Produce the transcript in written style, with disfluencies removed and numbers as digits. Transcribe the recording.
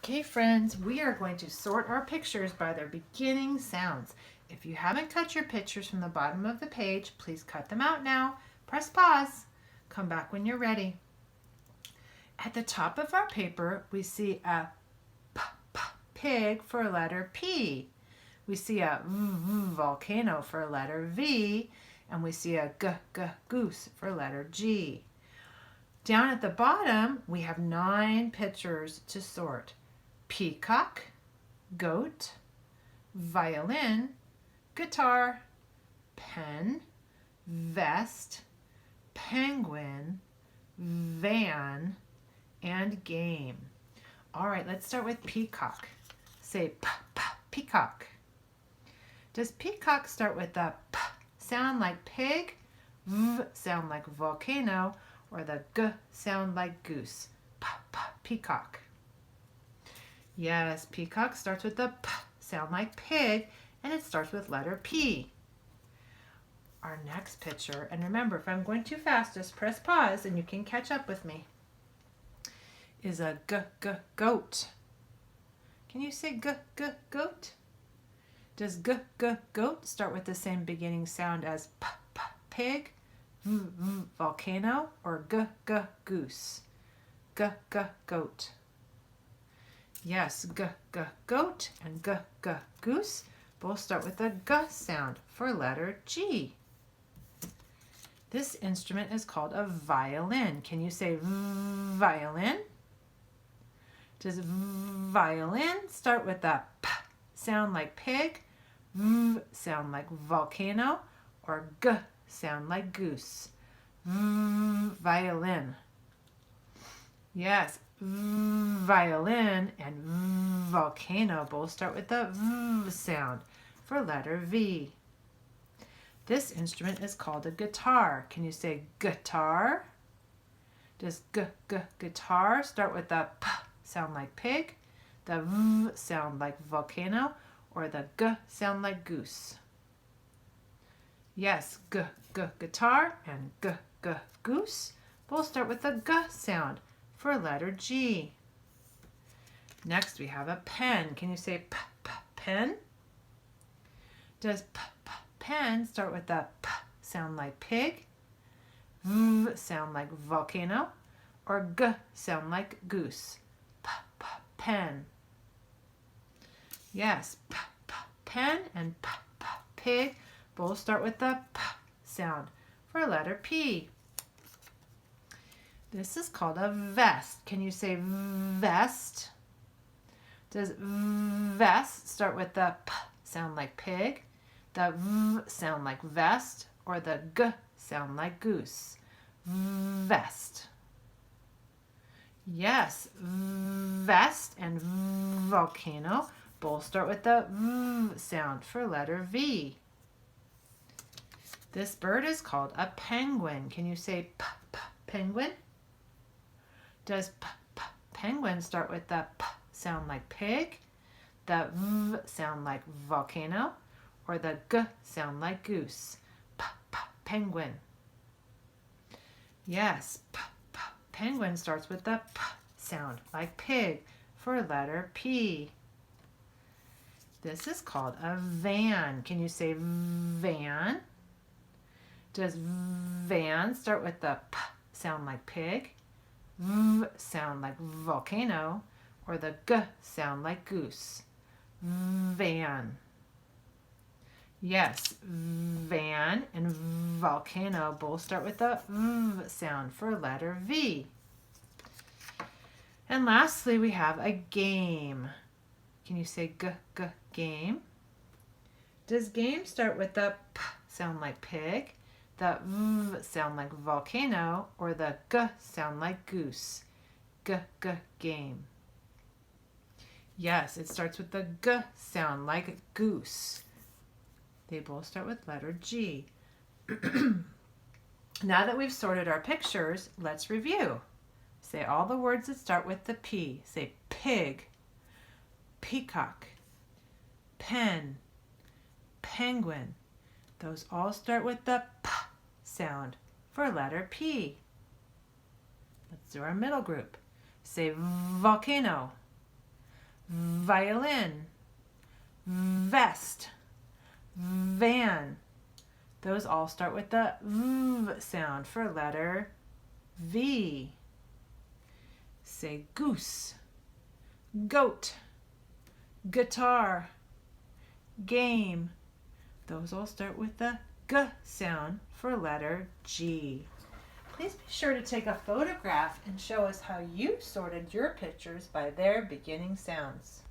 Okay, friends, we are going to sort our pictures by their beginning sounds. If you haven't cut your pictures from the bottom of the page, please cut them out now. Press pause. Come back when you're ready. At the top of our paper, we see a pig for a letter P. We see a volcano for a letter V, and we see a goose for a letter G. Down at the bottom, we have 9 pictures to sort. Peacock, goat, violin, guitar, pen, vest, penguin, van, and game. All right, let's start with peacock. Say peacock. Does peacock start with the p sound like pig, v sound like volcano, or the g sound like goose? Peacock. Yes, peacock starts with the p sound like pig, and it starts with letter P. Our next picture, and remember, if I'm going too fast, just press pause and you can catch up with me, is a goat. Can you say goat? Does goat start with the same beginning sound as pig, volcano, or goose? Goat. Yes, goat and goose both start with the g sound for letter G. This instrument is called a violin. Can you say violin? Does violin start with the p sound like pig, v sound like volcano, or g sound like goose? Violin. Yes, violin and volcano both start with the v sound for letter V. This instrument is called a guitar. Can you say guitar? Does guitar start with the p sound like pig, the v sound like volcano, or the g sound like goose? Yes, guitar and goose both start with the g sound for letter G. Next we have a pen. Can you say pen? Does pen start with the p sound like pig, v sound like volcano, or g sound like goose? Pen. Yes, pen and pig both start with the p sound for letter P. This is called a vest. Can you say vest? Does vest start with the p sound like pig, the v sound like vest, or the g sound like goose? Vest. Yes, vest and volcano both start with the v sound for letter V. This bird is called a penguin. Can you say penguin? Does penguin start with the p sound like pig, the v sound like volcano, or the g sound like goose? Penguin. Yes, penguin starts with the p sound like pig for letter P. This is called a van. Can you say van? Does van start with the p sound like pig, v sound like volcano, or the g sound like goose? Van. Yes, van and volcano both start with the v sound for letter V. And lastly, we have a game. Can you say game? Does game start with the p sound like pig, the v sound like volcano, or the g sound like goose? Game. Yes, it starts with the g sound like goose. They both start with letter G. Now that we've sorted our pictures, let's review. Say all the words that start with the P. Say pig, peacock, pen, penguin. Those all start with the p sound for letter P. Let's do our middle group. Say volcano, violin, vest, van. Those all start with the V sound for letter V. Say goose, goat, guitar, game. Those all start with the G sound for letter G. Please be sure to take a photograph and show us how you sorted your pictures by their beginning sounds.